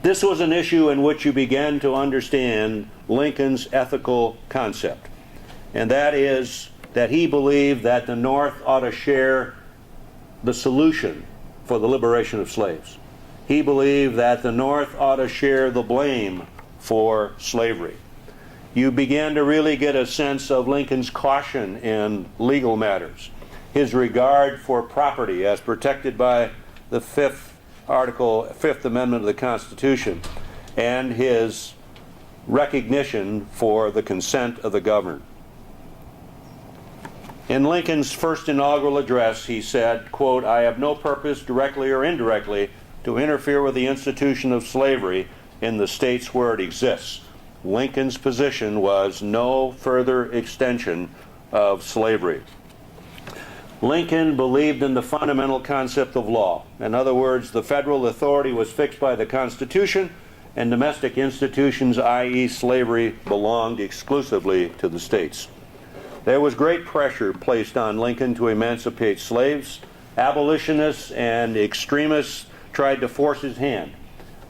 This was an issue in which you began to understand Lincoln's ethical concept, and that is that he believed that the North ought to share the solution for the liberation of slaves. He believed that the North ought to share the blame for slavery. You began to really get a sense of Lincoln's caution in legal matters, his regard for property as protected by the Fifth Amendment of the Constitution, and his recognition for the consent of the governed. In Lincoln's first inaugural address, he said, quote, "I have no purpose, directly or indirectly, to interfere with the institution of slavery in the states where it exists." Lincoln's position was no further extension of slavery. Lincoln believed in the fundamental concept of law. In other words, the federal authority was fixed by the Constitution, and domestic institutions, i.e. slavery, belonged exclusively to the states. There was great pressure placed on Lincoln to emancipate slaves. Abolitionists and extremists tried to force his hand.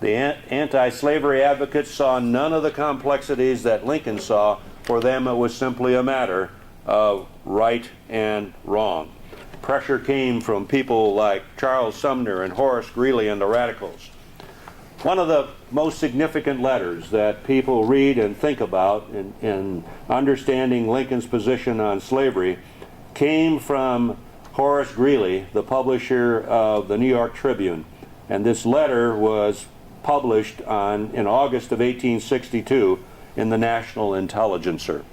The anti-slavery advocates saw none of the complexities that Lincoln saw. For them, it was simply a matter of right and wrong. Pressure came from people like Charles Sumner and Horace Greeley and the Radicals. One of the most significant letters that people read and think about in understanding Lincoln's position on slavery came from Horace Greeley, the publisher of the New York Tribune. And this letter was published in August of 1862 in the National Intelligencer.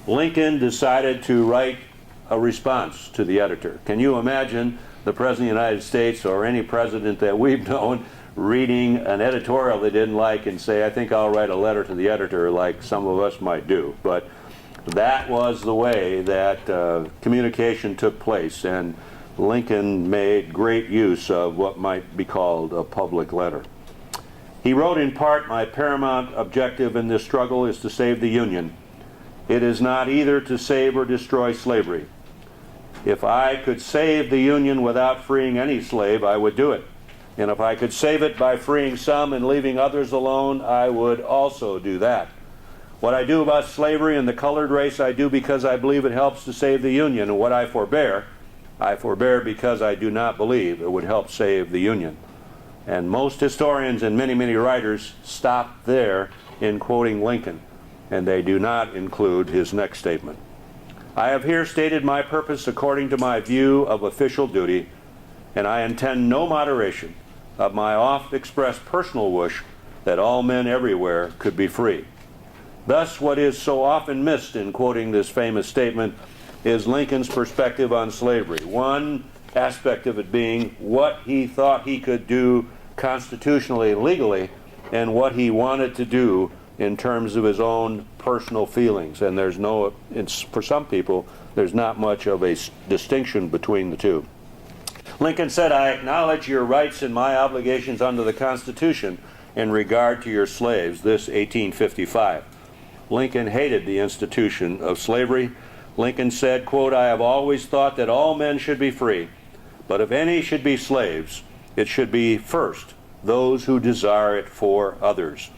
Lincoln decided to write a response to the editor. Can you imagine the President of the United States or any president that we've known reading an editorial they didn't like and say, "I think I'll write a letter to the editor," like some of us might do? But that was the way that communication took place, and Lincoln made great use of what might be called a public letter. He wrote in part, "My paramount objective in this struggle is to save the Union. It is not either to save or destroy slavery. If I could save the Union without freeing any slave, I would do it. And if I could save it by freeing some and leaving others alone, I would also do that. What I do about slavery and the colored race, I do because I believe it helps to save the Union. And what I forbear because I do not believe it would help save the Union." And most historians and many, many writers stop there in quoting Lincoln, and they do not include his next statement. "I have here stated my purpose according to my view of official duty, and I intend no moderation of my oft-expressed personal wish that all men everywhere could be free." Thus, what is so often missed in quoting this famous statement is Lincoln's perspective on slavery. One aspect of it being what he thought he could do constitutionally and legally, and what he wanted to do in terms of his own personal feelings. And for some people, there's not much of a distinction between the two. Lincoln said, "I acknowledge your rights and my obligations under the Constitution in regard to your slaves," this 1855. Lincoln hated the institution of slavery. Lincoln said, quote, "I have always thought that all men should be free, but if any should be slaves, it should be first those who desire it for others."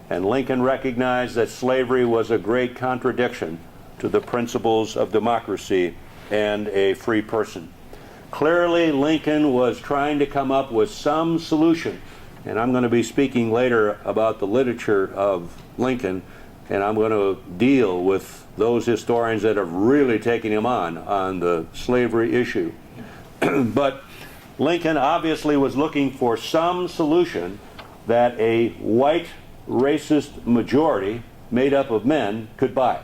And Lincoln recognized that slavery was a great contradiction to the principles of democracy and a free person. Clearly, Lincoln was trying to come up with some solution, and I'm going to be speaking later about the literature of Lincoln, and I'm going to deal with those historians that have really taken him on the slavery issue. But Lincoln obviously was looking for some solution that a white racist majority made up of men could buy.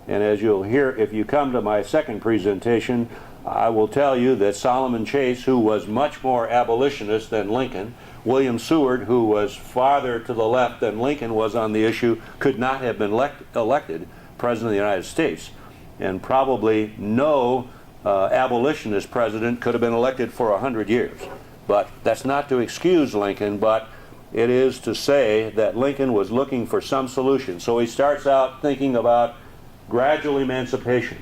And as you'll hear if you come to my second presentation, I will tell you that Solomon Chase, who was much more abolitionist than Lincoln, William Seward, who was farther to the left than Lincoln was on the issue, could not have been elected President of the United States. And probably no abolitionist president could have been elected for 100 years. But that's not to excuse Lincoln, but it is to say that Lincoln was looking for some solution. So he starts out thinking about gradual emancipation.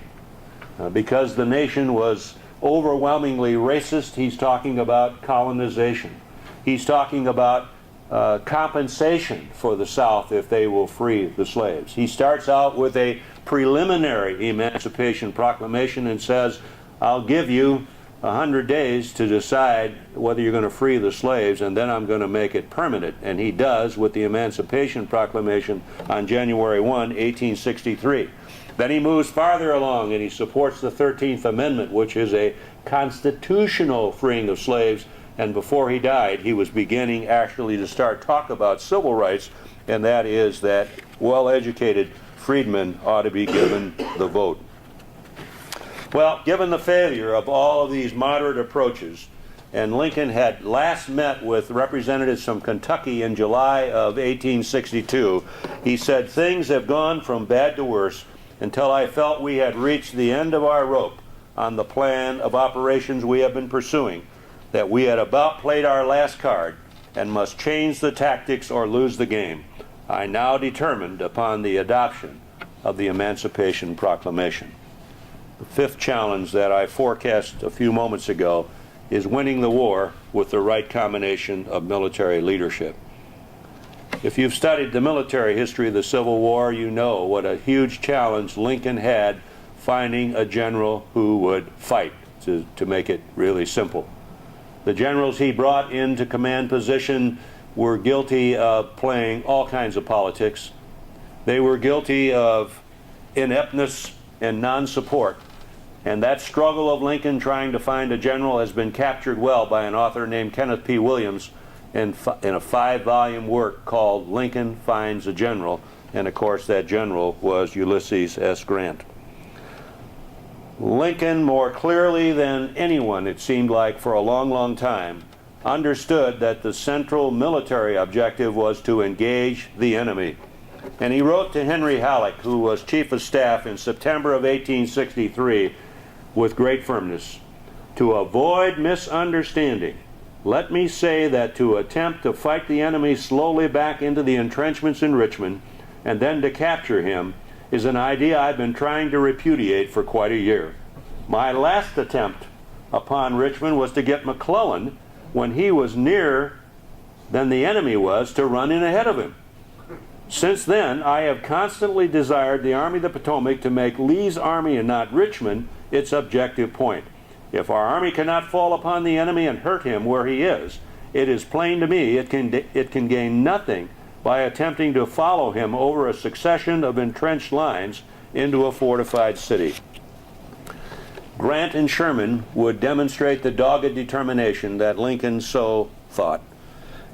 Because the nation was overwhelmingly racist, he's talking about colonization. He's talking about compensation for the South if they will free the slaves. He starts out with a preliminary Emancipation Proclamation and says, I'll give you 100 days to decide whether you're going to free the slaves, and then I'm going to make it permanent. And he does with the Emancipation Proclamation on January 1, 1863. Then he moves farther along and he supports the 13th Amendment, which is a constitutional freeing of slaves. And before he died, he was beginning actually to start talk about civil rights, and that is that well-educated freedmen ought to be given the vote. Well, given the failure of all of these moderate approaches, and Lincoln had last met with representatives from Kentucky in July of 1862, he said, "Things have gone from bad to worse until I felt we had reached the end of our rope on the plan of operations we have been pursuing, that we had about played our last card and must change the tactics or lose the game. I now determined upon the adoption of the Emancipation Proclamation." The fifth challenge that I forecast a few moments ago is winning the war with the right combination of military leadership. If you've studied the military history of the Civil War, you know what a huge challenge Lincoln had finding a general who would fight, to make it really simple. The generals he brought into command position were guilty of playing all kinds of politics. They were guilty of ineptness and non-support. And that struggle of Lincoln trying to find a general has been captured well by an author named Kenneth P. Williams in a 5-volume work called Lincoln Finds a General. And of course that general was Ulysses S. Grant. Lincoln, more clearly than anyone, it seemed like for a long, long time, understood that the central military objective was to engage the enemy. And he wrote to Henry Halleck, who was Chief of Staff in September of 1863, with great firmness, "To avoid misunderstanding, let me say that to attempt to fight the enemy slowly back into the entrenchments in Richmond and then to capture him is an idea I've been trying to repudiate for quite a year. My last attempt upon Richmond was to get McClellan, when he was nearer than the enemy was, to run in ahead of him. Since then, I have constantly desired the Army of the Potomac to make Lee's army and not Richmond its objective point. If our army cannot fall upon the enemy and hurt him where he is, it is plain to me it can gain nothing by attempting to follow him over a succession of entrenched lines into a fortified city." Grant and Sherman would demonstrate the dogged determination that Lincoln so thought.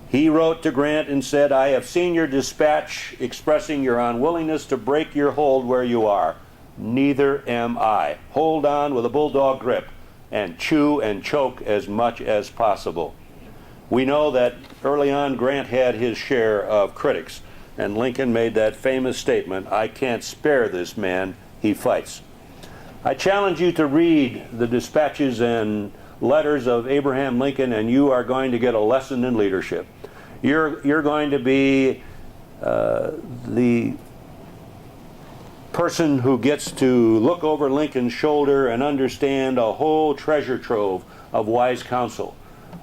He wrote to Grant and said, "I have seen your dispatch expressing your unwillingness to break your hold where you are. Neither am I. Hold on with a bulldog grip and chew and choke as much as possible." We know that early on Grant had his share of critics, and Lincoln made that famous statement, "I can't spare this man, he fights." I challenge you to read the dispatches and letters of Abraham Lincoln, and you are going to get a lesson in leadership. You're going to be the person who gets to look over Lincoln's shoulder and understand a whole treasure trove of wise counsel,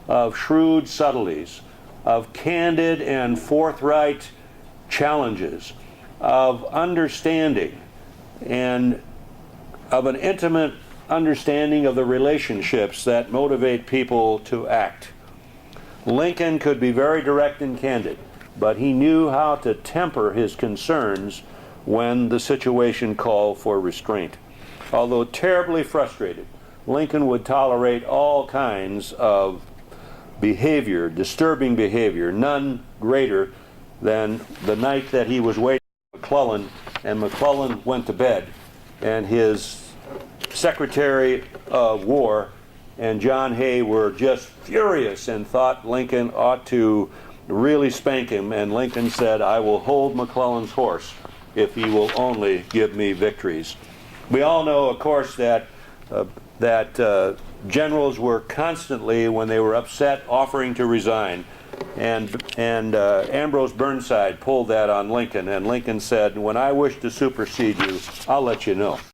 of shrewd subtleties, of candid and forthright challenges, of understanding, and of an intimate understanding of the relationships that motivate people to act. Lincoln could be very direct and candid, but he knew how to temper his concerns when the situation called for restraint. Although terribly frustrated, Lincoln would tolerate all kinds of behavior, disturbing behavior, none greater than the night that he was waiting for McClellan, and McClellan went to bed, and his Secretary of War and John Hay were just furious and thought Lincoln ought to really spank him, and Lincoln said, "I will hold McClellan's horse if he will only give me victories." We all know, of course, that generals were constantly, when they were upset, offering to resign. And Ambrose Burnside pulled that on Lincoln, and Lincoln said, "When I wish to supersede you, I'll let you know."